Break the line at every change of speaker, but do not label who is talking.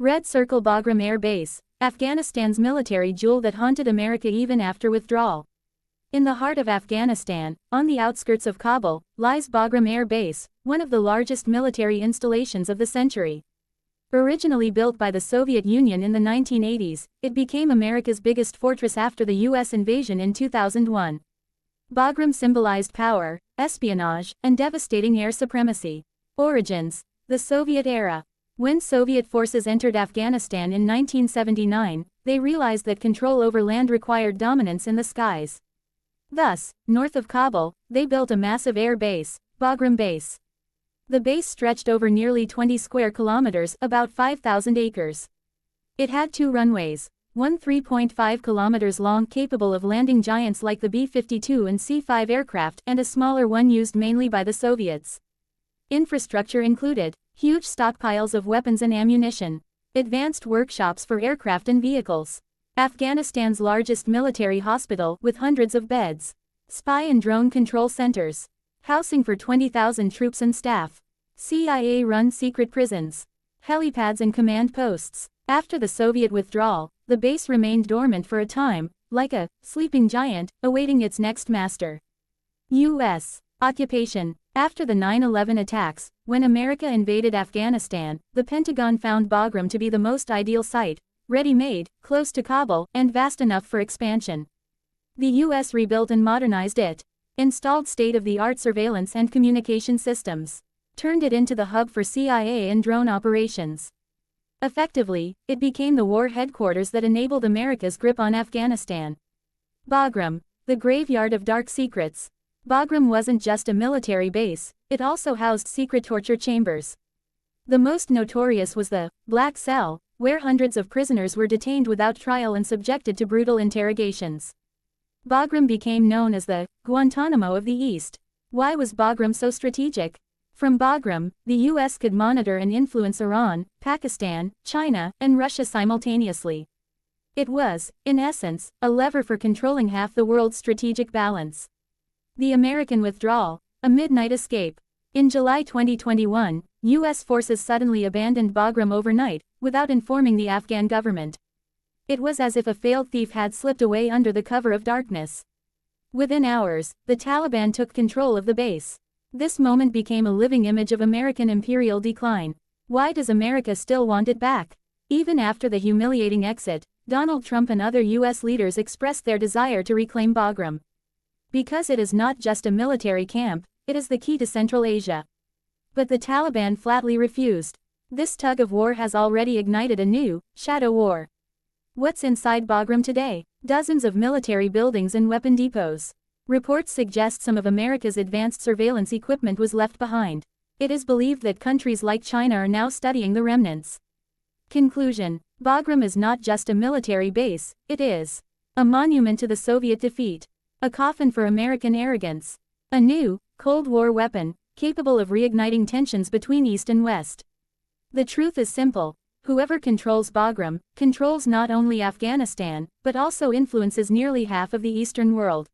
Red Circle Bagram Air Base, Afghanistan's military jewel that haunted America even after withdrawal. In the heart of Afghanistan, on the outskirts of Kabul, lies Bagram Air Base, one of the largest military installations of the century. Originally built by the Soviet Union in the 1980s, it became America's biggest fortress after the U.S. invasion in 2001. Bagram symbolized power, espionage, and devastating air supremacy. Origins: the Soviet era. When Soviet forces entered Afghanistan in 1979, they realized that control over land required dominance in the skies. Thus, north of Kabul, they built a massive air base, Bagram Base. The base stretched over nearly 20 square kilometers, about 5,000 acres. It had two runways, one 3.5 kilometers long capable of landing giants like the B-52 and C-5 aircraft, and a smaller one used mainly by the Soviets. Infrastructure included huge stockpiles of weapons and ammunition, advanced workshops for aircraft and vehicles, Afghanistan's largest military hospital with hundreds of beds, spy and drone control centers, housing for 20,000 troops and staff, CIA-run secret prisons, helipads and command posts. After the Soviet withdrawal, the base remained dormant for a time, like a sleeping giant, awaiting its next master. U.S. occupation. After the 9/11 attacks, when America invaded Afghanistan, the Pentagon found Bagram to be the most ideal site, ready-made, close to Kabul, and vast enough for expansion. The U.S. rebuilt and modernized it, installed state-of-the-art surveillance and communication systems, turned it into the hub for CIA and drone operations. Effectively, it became the war headquarters that enabled America's grip on Afghanistan. Bagram, the graveyard of dark secrets. Bagram wasn't just a military base, it also housed secret torture chambers. The most notorious was the Black Cell, where hundreds of prisoners were detained without trial and subjected to brutal interrogations. Bagram became known as the Guantanamo of the East. Why was Bagram so strategic? From Bagram, the U.S. could monitor and influence Iran, Pakistan, China, and Russia simultaneously. It was, in essence, a lever for controlling half the world's strategic balance. The American withdrawal, a midnight escape. In July 2021, U.S. forces suddenly abandoned Bagram overnight, without informing the Afghan government. It was as if a failed thief had slipped away under the cover of darkness. Within hours, the Taliban took control of the base. This moment became a living image of American imperial decline. Why does America still want it back? Even after the humiliating exit, Donald Trump and other U.S. leaders expressed their desire to reclaim Bagram. Because it is not just a military camp, it is the key to Central Asia. But the Taliban flatly refused. This tug of war has already ignited a new, shadow war. What's inside Bagram today? Dozens of military buildings and weapon depots. Reports suggest some of America's advanced surveillance equipment was left behind. It is believed that countries like China are now studying the remnants. Conclusion: Bagram is not just a military base, it is a monument to the Soviet defeat. A coffin for American arrogance. A new, Cold War weapon, capable of reigniting tensions between East and West. The truth is simple: whoever controls Bagram, controls not only Afghanistan, but also influences nearly half of the Eastern world.